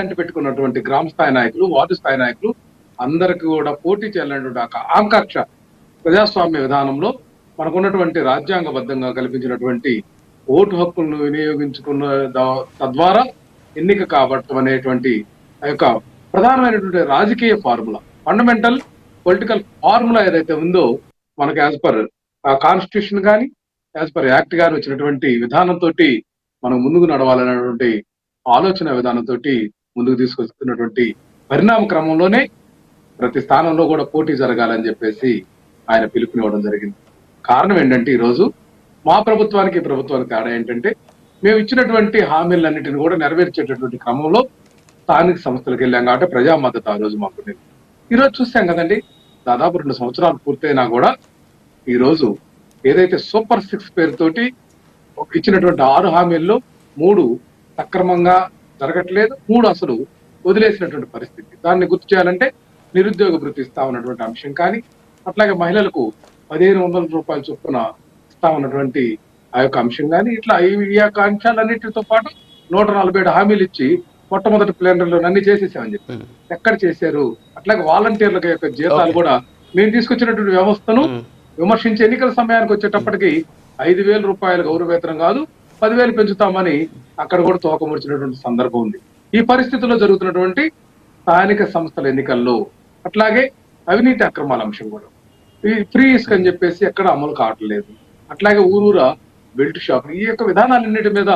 అంటిపెట్టుకున్నటువంటి గ్రామ స్థాయి నాయకులు, వార్డు స్థాయి నాయకులు అందరికీ కూడా పోటీ చేయాలనేటువంటి ఆకాంక్ష ప్రజాస్వామ్య విధానంలో మనకున్నటువంటి రాజ్యాంగబద్ధంగా కల్పించినటువంటి ఓటు హక్కులను వినియోగించుకున్న తద్వారా ఎన్నిక కాబట్టం అనేటువంటి ఆ యొక్క ప్రధానమైనటువంటి రాజకీయ ఫార్ములా, ఫండమెంటల్ పొలిటికల్ ఫార్ములా ఏదైతే ఉందో మనకు యాజ్ పర్ కాన్స్టిట్యూషన్ కానీ యాజ్ పర్ యాక్ట్ కానీ వచ్చినటువంటి విధానంతో మనం ముందుకు నడవాలనేటువంటి ఆలోచన విధానంతో ముందుకు తీసుకొస్తున్నటువంటి పరిణామ క్రమంలోనే ప్రతి స్థానంలో కూడా పోటీ జరగాలని చెప్పేసి ఆయన పిలుపునివ్వడం జరిగింది. కారణం ఏంటంటే ఈరోజు మా ప్రభుత్వానికి ప్రభుత్వానికి తేడా ఏంటంటే మేము ఇచ్చినటువంటి హామీలన్నింటినీ కూడా నెరవేర్చేటటువంటి క్రమంలో స్థానిక సంస్థలకు వెళ్ళాం కాబట్టి ప్రజా మద్దతు ఆ రోజు మాకు ఉండేది. ఈరోజు చూసాం కదండి, దాదాపు 2 సంవత్సరాలు పూర్తయినా కూడా ఈరోజు ఏదైతే సూపర్ 6 పేరుతోటి ఇచ్చినటువంటి 6 హామీల్లో 3 సక్రమంగా జరగట్లేదు, 3 అసలు వదిలేసినటువంటి పరిస్థితి. దాన్ని గుర్తు చేయాలంటే నిరుద్యోగ భృతి ఇస్తా ఉన్నటువంటి అంశం కానీ, అట్లాగే మహిళలకు 1500 రూపాయల చొప్పున ఇస్తా ఉన్నటువంటి ఆ యొక్క అంశం కానీ, ఇట్లా ఈ యొక్క అంశాలన్నిటితో పాటు 147 హామీలు ఇచ్చి మొట్టమొదటి ప్లేనరీలో అన్ని చేసేసామని చెప్పి ఎక్కడ చేశారు? అట్లాగే వాలంటీర్ల యొక్క జీతాలు కూడా మేము తీసుకొచ్చినటువంటి వ్యవస్థను విమర్శించి ఎన్నికల సమయానికి వచ్చేటప్పటికి 5,000 రూపాయల గౌరవ వేతనం కాదు 10,000 పెంచుతామని అక్కడ కూడా తోకముడిచినటువంటి సందర్భం ఉంది. ఈ పరిస్థితుల్లో జరుగుతున్నటువంటి స్థానిక సంస్థల ఎన్నికల్లో అట్లాగే అవినీతి అక్రమాల అంశం కూడా ఈ ఫ్రీ ఇస్క్ అని చెప్పేసి ఎక్కడ అమలు కావట్లేదు. అట్లాగే ఊరూరా బెల్ట్ షాప్, ఈ యొక్క విధానాలన్నిటి మీద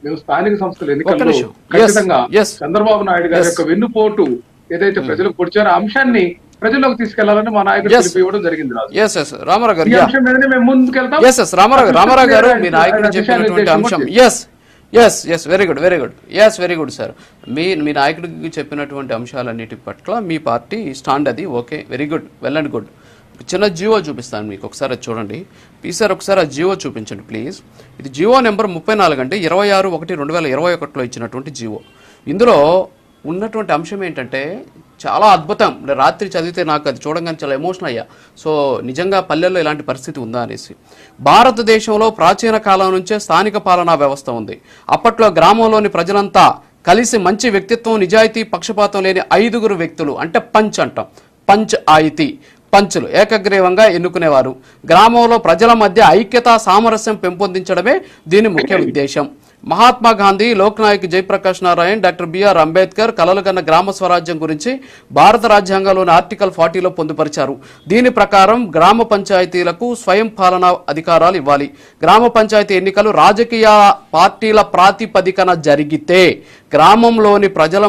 మేము స్థానిక సంస్థల ఎన్నికల్లో ఖచ్చితంగా చంద్రబాబు నాయుడు గారి యొక్క వెన్నుపోటు ఏదైతే ప్రజలకు పొడిచారో అంశాన్ని ప్రజల్లోకి తీసుకెళ్లాలని మా నాయకుడు ఇవ్వడం జరిగింది. రామారావు గారు మీ నాయకుడు చెప్పినటువంటి అంశం వెరీ గుడ్ సార్. మీ నాయకుడికి చెప్పినటువంటి అంశాలన్నిటి పట్ల మీ పార్టీ స్టాండ్ అది okay, very good, well and good. చిన్న జియో చూపిస్తాను మీకు, ఒకసారి అది చూడండి. సార్ ఒకసారి ఆ జియో చూపించండి ప్లీజ్. ఇది జియో నెంబర్ 34 అంటే 26/1/2021లో ఇచ్చినటువంటి జియో. ఇందులో ఉన్నటువంటి అంశం ఏంటంటే చాలా అద్భుతం. రాత్రి చదివితే నాకు అది చూడగానే చాలా ఎమోషనల్ అయ్యా. సో నిజంగా పల్లెల్లో ఇలాంటి పరిస్థితి ఉందా అనేసి. భారతదేశంలో ప్రాచీన కాలం నుంచే స్థానిక పాలనా వ్యవస్థ ఉంది. అప్పట్లో గ్రామంలోని ప్రజలంతా కలిసి మంచి వ్యక్తిత్వం, నిజాయితీ, పక్షపాతం లేని 5 వ్యక్తులు అంటే పంచ్ అంటాం, పంచాయితీ పంచులు ఏకగ్రీవంగా ఎన్నుకునేవారు. గ్రామంలో ప్రజల మధ్య ఐక్యత, సామరస్యం పెంపొందించడమే దీని ముఖ్య ఉద్దేశం. మహాత్మా గాంధీ, లోక్ నాయక్ జయప్రకాష్ నారాయణ్, డాక్టర్ బిఆర్ అంబేద్కర్ కలలు కన్న గ్రామ స్వరాజ్యం గురించి భారత రాజ్యాంగంలోని ఆర్టికల్ 40లో పొందుపరిచారు. దీని ప్రకారం గ్రామ పంచాయతీలకు స్వయం పాలనా అధికారాలు ఇవ్వాలి. గ్రామ పంచాయతీ ఎన్నికలు రాజకీయ పార్టీల ప్రాతిపదికన జరిగితే గ్రామంలోని ప్రజల